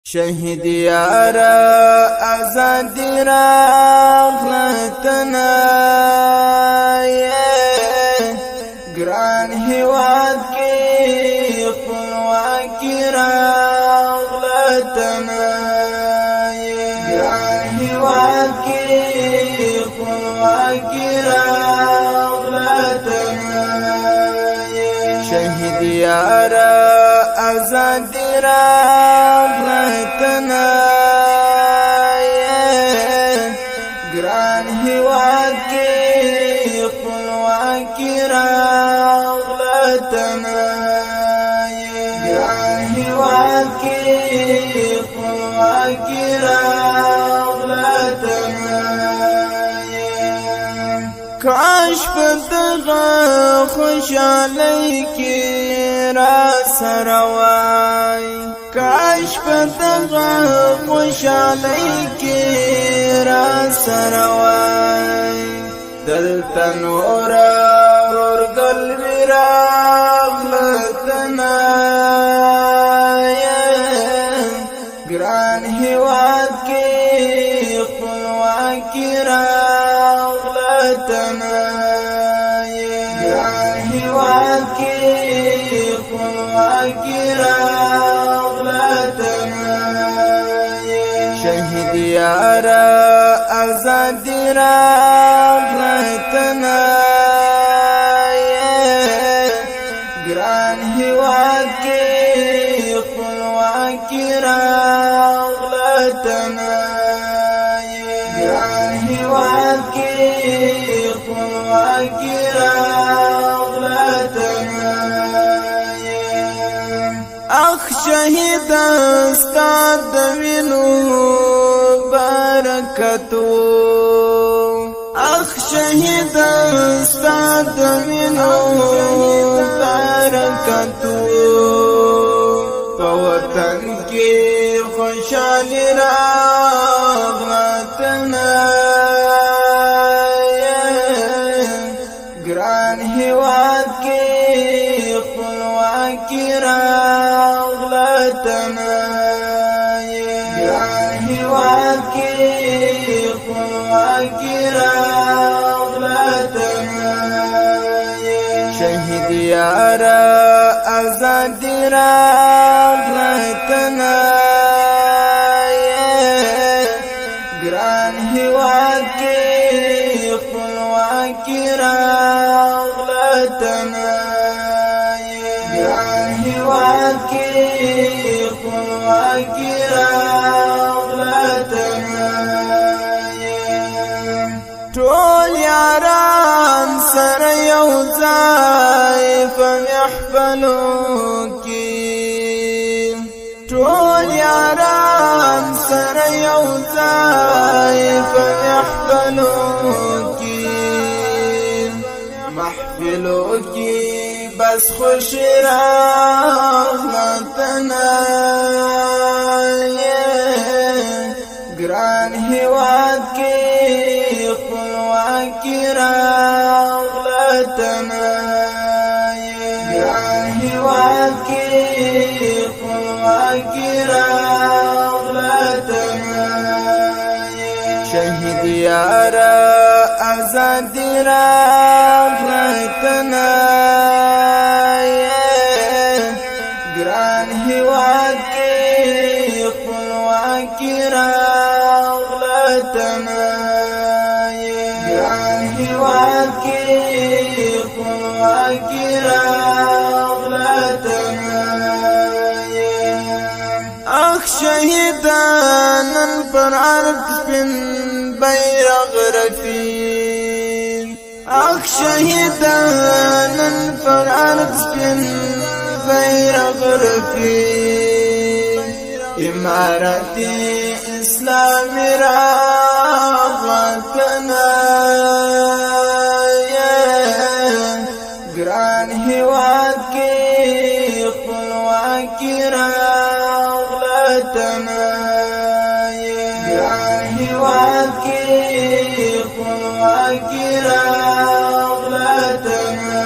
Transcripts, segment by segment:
شهید یارا آزادی راغلتنا گران هیواد کی خپلواکی راغلتنا گران هیواد کی خپلواکی راغلتنا شهید یارا آزادی راغلتنا گران هیواد کی خپلواکی راغلتنا گران هیواد کی خپلواکی راغلتنا کاش په دغه خوشالۍ کې را سره وای کاش په دغه خوشالۍ کې را سره وای دلته نور ورګل راغلتنا ګران هیواد کې خپلواکي راغلتنا ګران هیواد کې خپلواکي راغلتنا شهید یارا آزادی راغلتنا ګران هیواد کې خپلواکي راغلتنا ګران هیواد کې خپلواکي راغلتنا اخ شهید استاد د وینو برکتو اخ شهید استاد د وینو برکتو په وطن کې خوشالي راغلتنا ګران هیواد کې خپلواکي راغلتنا ګران هیواد کې خپلواکي راغلتنا شهید یارا آزادی راغلتنا ګران هیواد کې خپلواکي راغلتنا ګران هیواد کې خپلواکي راغلتنا ټول یاران سره یو ځای په محفلو کې ټول یاران سره یو ځای په محفلو کې محفلو کې بس خوش راغلتنا ګران هیواد کې خپلواکي راغلتنا ګران هیواد کې خپلواکي راغلتنا شهید یارا آزادی راغلتنا ګران هیواد کې خپلواکي راغلتنا ګران هیواد کې خپلواکي راغلتنا اخ شهیدان پر عرق سپین بیرغ رفیع اخ شهیدان پر عرق سپین بیرغ رفیع امارت اسلامی راغلتنا ګران هیواد کې خپلواکي راغلتنا ګران هیواد کې خپلواکي راغلتنا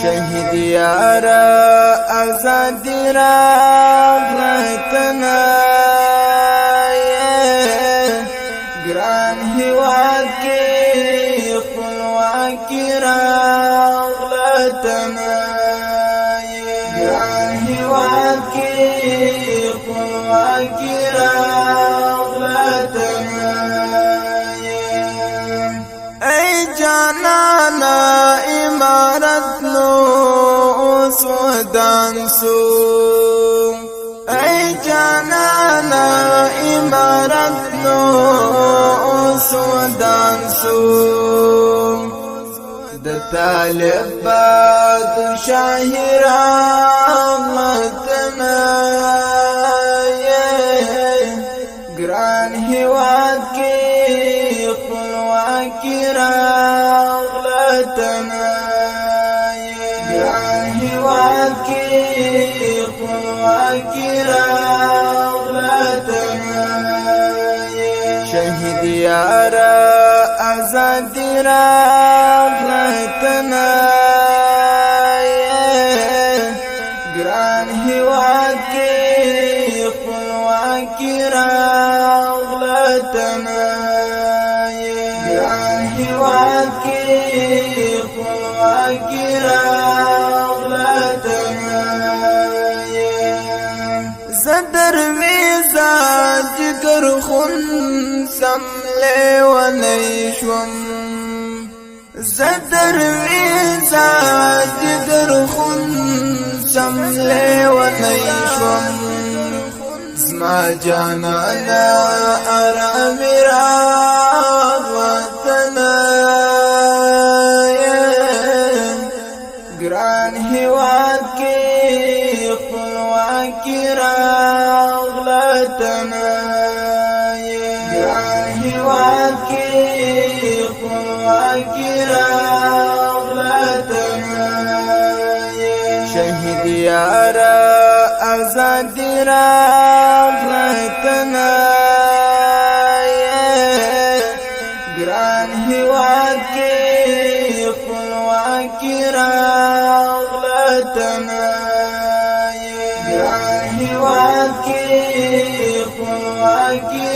شهید یارا آزادی راغلتنا خپلواکي راغلتنا ای جانانا امارت نو اوس ودان سو ای جانانا امارت نو اوس ودان سو د طالب باد شاهران متنا ګران هیواد کې خپلواکي راغلتنا ګران هیواد کې خپلواکي راغلتنا شهید یارا آزادی راغلتنا ګران هیواد کې خپلواکي راغلتنا ګران هیواد کې خپلواکي راغلتنا زدر ویزا جگر خون سم لیونی شوم زدر ویزا جگر خون سم لیونی شوم زما جانانا آرامی راغلتنا ګران هیواد کې خپلواکي راغلتنا ګران هیواد کې خپلواکي راغلتنا شهید یارا آزادی راغلتنا ګران هیواد کې خپلواکي راغلتنا ګران هیواد کې خپلواکي